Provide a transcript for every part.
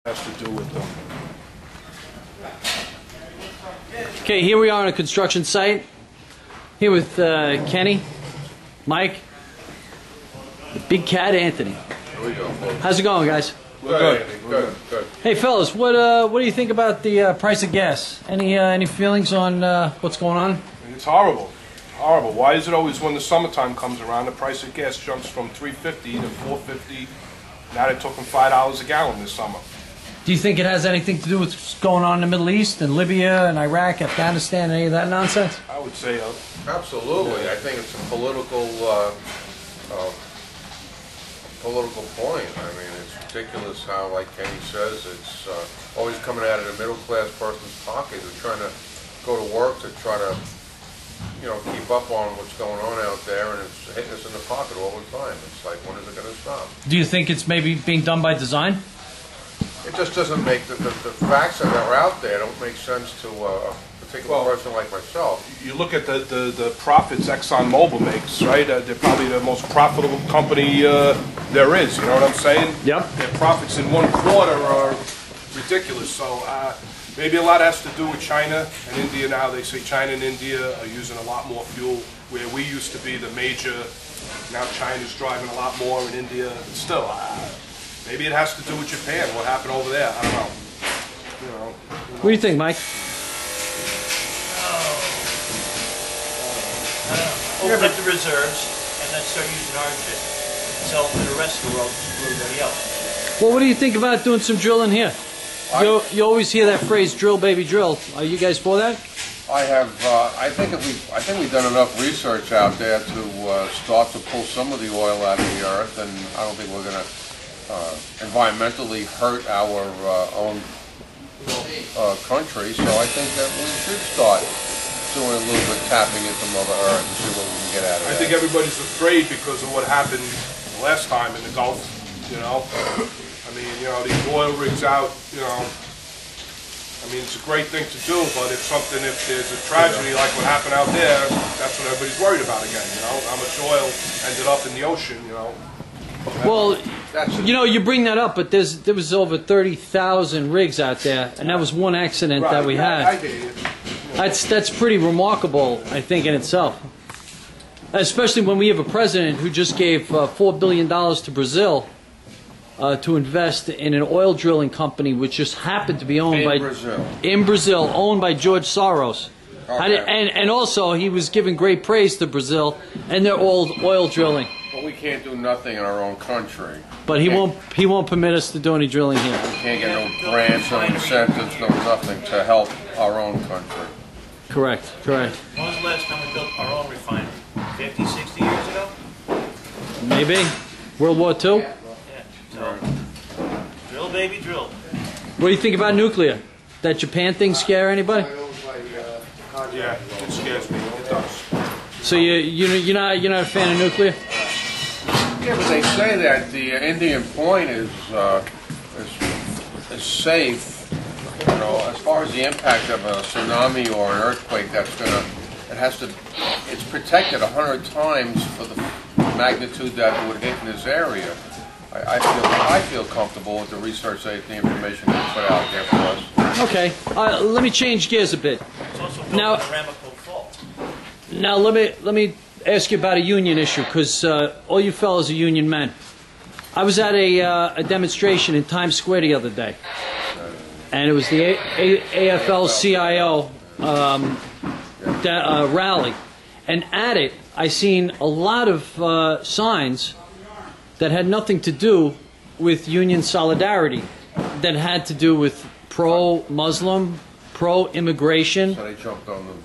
has to do with them. Okay, here we are on a construction site. Here with Kenny, Mike, the big cat Anthony. Here we go. How's it going, guys? Good. Good. Hey, fellas, what do you think about the price of gas? Any feelings on what's going on? It's horrible. Horrible. Why is it always when the summertime comes around, the price of gas jumps from $3.50 to $4.50? Now they're talking $5 a gallon this summer. Do you think it has anything to do with what's going on in the Middle East and Libya and Iraq, Afghanistan, any of that nonsense? I would say Absolutely. I think it's a political point. I mean, it's ridiculous how, like Kenny says, it's always coming out of the middle class person's pocket. They're trying to go to work to try to, keep up on what's going on out there, and it's hitting us in the pocket all the time. It's like, when is it going to stop? Do you think it's maybe being done by design? It just doesn't make the facts that are out there don't make sense to a particular person like myself. you look at the profits ExxonMobil makes, right? They're probably the most profitable company there is. You know what I'm saying? Yep. Their profits in 1 quarter are ridiculous. So maybe a lot has to do with China and India now. They say China and India are using a lot more fuel, where we used to be the major. Now China's driving a lot more in India. But still, maybe it has to do with Japan. What happened over there? I don't know. What do you think, Mike? Open up the reserves and then start using our shit. Sell it to the rest of the world, to everybody else. Well, what do you think about doing some drilling here? You always hear that phrase, "drill, baby, drill." Are you guys for that? I have. I think we've done enough research out there to start to pull some of the oil out of the earth, and I don't think we're going to environmentally hurt our own country. So I think that we should start doing a little bit tapping into Mother Earth and see what we can get out of it. I think everybody's afraid because of what happened last time in the Gulf. I mean, these oil rigs out. I mean, it's a great thing to do, but if there's a tragedy like what happened out there, that's what everybody's worried about again. How much oil ended up in the ocean. Well, you bring that up, but there was over 30,000 rigs out there, and that was one accident that we had. I hear you. That's pretty remarkable, I think, in itself. Especially when we have a president who just gave $4 billion to Brazil to invest in an oil drilling company, which just happened to be owned in Brazil, owned by George Soros. Okay. And also, he was giving great praise to Brazil and their oil drilling. But we can't do nothing in our own country. But he won't permit us to do any drilling here. We can't get no grants, no incentives, no nothing to help our own country. Correct. When was the last time we built our own refinery? 50, 60 years ago? Maybe. World War II? Yeah. So, drill, baby, drill. What do you think about nuclear? That Japan thing scare anybody? Yeah, it scares me. It does. So you're not a fan of nuclear? Yeah, but they say that the Indian Point is safe. As far as the impact of a tsunami or an earthquake, it's protected 100 times for the magnitude that it would hit in this area. I feel comfortable with the research, the information they put out there for us. Okay, let me change gears a bit. It's also built on the Ramapo Fault. Now let me ask you about a union issue, because all you fellas are union men. I was at a demonstration in Times Square the other day, and it was the AFL-CIO rally, and at it I seen a lot of signs that had nothing to do with union solidarity, that had to do with pro-Muslim, pro-immigration, So they jumped on them.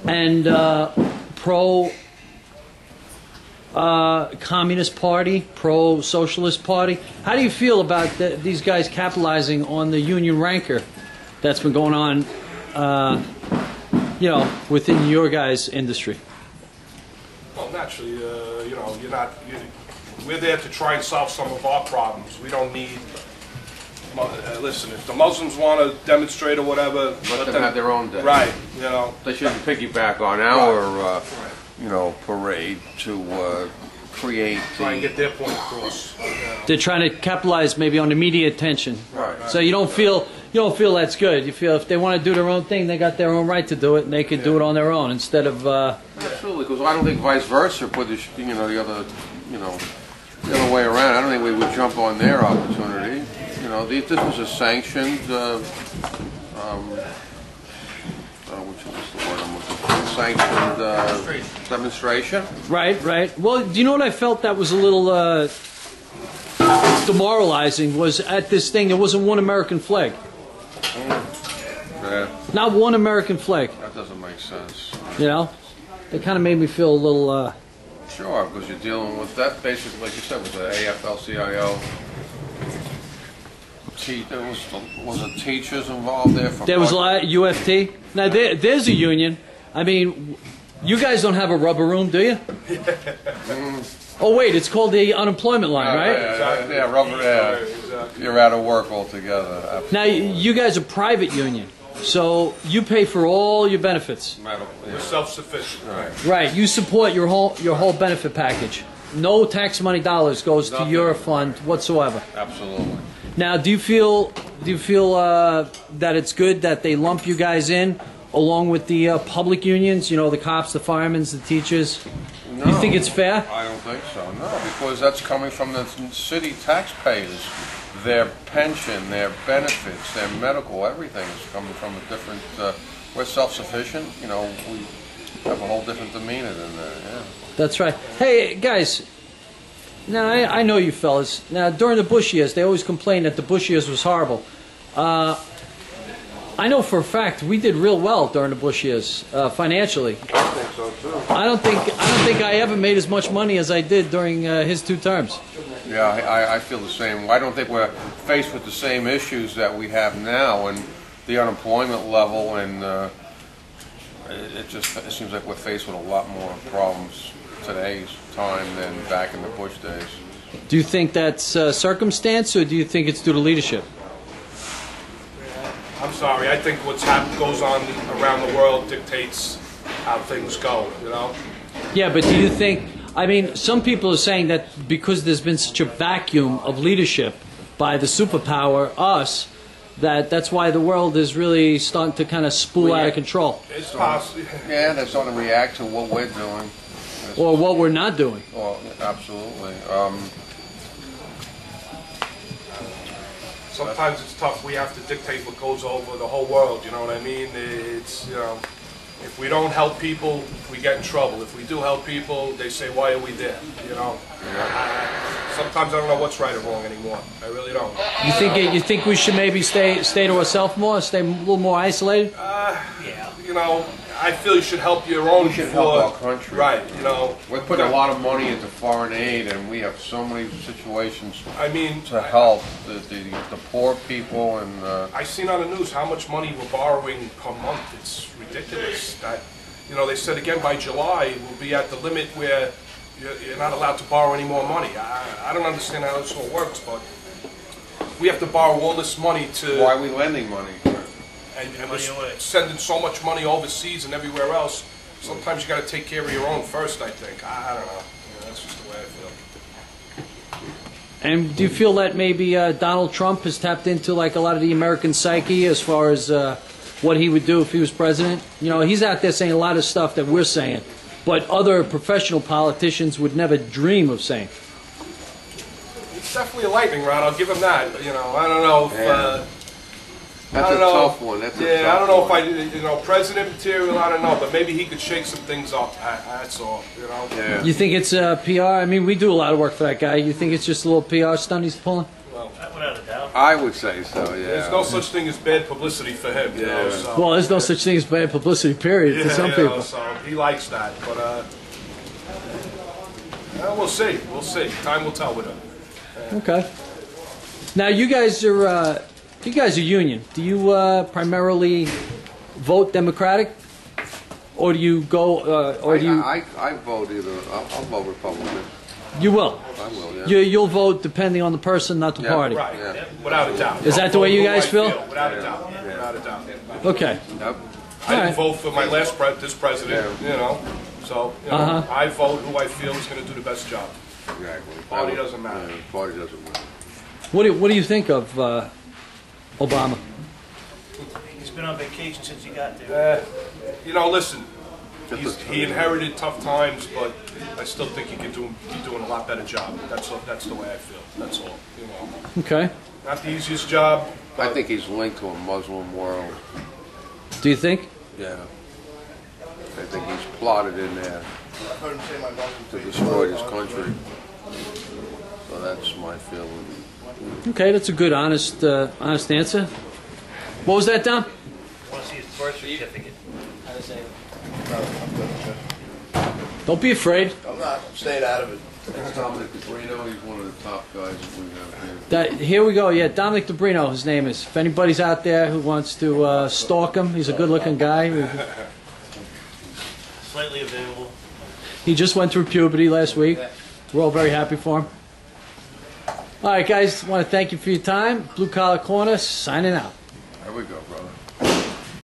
and pro-Communist Party, pro-Socialist Party. How do you feel about these guys capitalizing on the union rancor that's been going on, within your guys' industry? Well, naturally, we're there to try and solve some of our problems. We don't need. Listen, if the Muslims want to demonstrate or whatever, Let them have their own day. Right, They shouldn't piggyback on our, parade to create try and the... get their point across. They're trying to capitalize maybe on the media attention. Right. So you don't feel that's good. You feel if they want to do their own thing, they got their own right to do it, and they can do it on their own instead of. Absolutely, because I don't think vice versa for the the other way around. I don't think we would jump on their opportunity. This was a sanctioned, which is the word I'm looking for, sanctioned demonstration. Right. Well, do you know what I felt that was a little demoralizing was at this thing there wasn't one American flag. Yeah, Not one American flag. that doesn't make sense. They kind of made me feel a little. Sure, because you're dealing with that basically, like you said, with the AFL-CIO. Was it teachers involved there? There was a lot UFT. Now there's a union. I mean, you guys don't have a rubber room, do you? Oh wait, it's called the unemployment line, right? Yeah, rubber. Yeah, Exactly. you're out of work altogether. Absolutely. Now you guys are private union, so you pay for all your benefits. We're self-sufficient. Right. Right, you support your whole benefit package. No tax money dollars goes to your fund whatsoever. Absolutely. Now, do you feel that it's good that they lump you guys in along with the public unions? The cops, the firemen, the teachers. No, You think it's fair? I don't think so. No, because that's coming from the city taxpayers. Their pension, their benefits, their medical, everything is coming from a different. We're self-sufficient. We have a whole different demeanor than that. Yeah. That's right. Hey, guys. Now, I know you fellas. Now, during the Bush years, they always complained that the Bush years was horrible. I know for a fact we did real well during the Bush years financially. I think so too. I don't think I ever made as much money as I did during his 2 terms. Yeah, I feel the same. I don't think we're faced with the same issues that we have now, and the unemployment level, and it seems like we're faced with a lot more problems today's time than back in the Bush days. Do you think that's circumstance, or do you think it's due to leadership? I'm sorry. I think what's goes on around the world dictates how things go. Yeah, but do you think? I mean, some people are saying that because there's been such a vacuum of leadership by the superpower, us, that's why the world is really starting to kind of spool out of control. It's possible. Yeah, they're starting to react to what we're doing. Or what we're not doing. Well, absolutely. Sometimes it's tough. We have to dictate what goes over the whole world. You know what I mean? It's if we don't help people, we get in trouble. If we do help people, they say, "Why are we there?" Sometimes I don't know what's right or wrong anymore. I really don't. You think we should maybe stay to ourselves more, stay a little more isolated? Yeah. I feel you should help your own. We should help our country. Right. We're putting a lot of money into foreign aid, and we have so many situations. I mean, to help the poor people, and I seen on the news how much money we're borrowing per month. It's ridiculous. That they said again by July we'll be at the limit where you're not allowed to borrow any more money. I don't understand how this all works, but we have to borrow all this money to. Why are we lending money? And we're sending so much money overseas and everywhere else. Sometimes you got to take care of your own first. I think. I don't know. That's just the way I feel. And do you feel that maybe Donald Trump has tapped into like a lot of the American psyche as far as what he would do if he was president? He's out there saying a lot of stuff that we're saying, but other professional politicians would never dream of saying. It's definitely a lightning rod. I'll give him that. I don't know if. That's a tough one. That's a tough I don't know one. if president material. I don't know, but maybe he could shake some things up. That's all. Yeah. You think it's PR? I mean, we do a lot of work for that guy. You think it's just a little PR stunt he's pulling? Well, Without a doubt. I would say so. Yeah. There's no such thing as bad publicity for him. So. Well, there's no such thing as bad publicity, period, for some people. So he likes that, but we'll see. We'll see. Time will tell with him. Okay. Now, you guys are union. Do you primarily vote Democratic, or do you go, or do you? I vote either. I'll vote Republican. You will. I will. Yeah. You'll vote depending on the person, not the party. Right. Yeah. Without a doubt. Is that the way you guys feel? Without a doubt. Without a doubt. Okay. Yep. I didn't vote for my last this president. So I vote who I feel is going to do the best job. Exactly. Party doesn't matter. Yeah, party doesn't matter. What do you think of Obama? He's been on vacation since he got there. You know, listen, he inherited tough times, but I still think he could be doing a lot better job. That's the way I feel. That's all. You know, Okay. not the easiest job. I think he's linked to a Muslim world. Do you think? Yeah. I think he's plotted in there to destroy this country. So that's my feeling. Okay, that's a good, honest answer. What was that, Dom? Want to see his birth certificate? Don't be afraid. I'm not. I'm staying out of it. That's Dominic DeBrino. He's one of the top guys that we have here. Here we go. Yeah, Dominic DeBrino, his name is. If anybody's out there who wants to stalk him, he's a good-looking guy. Slightly available. He just went through puberty last week. We're all very happy for him. All right, guys, I want to thank you for your time. Blue Collar Corner, signing out. There we go, brother.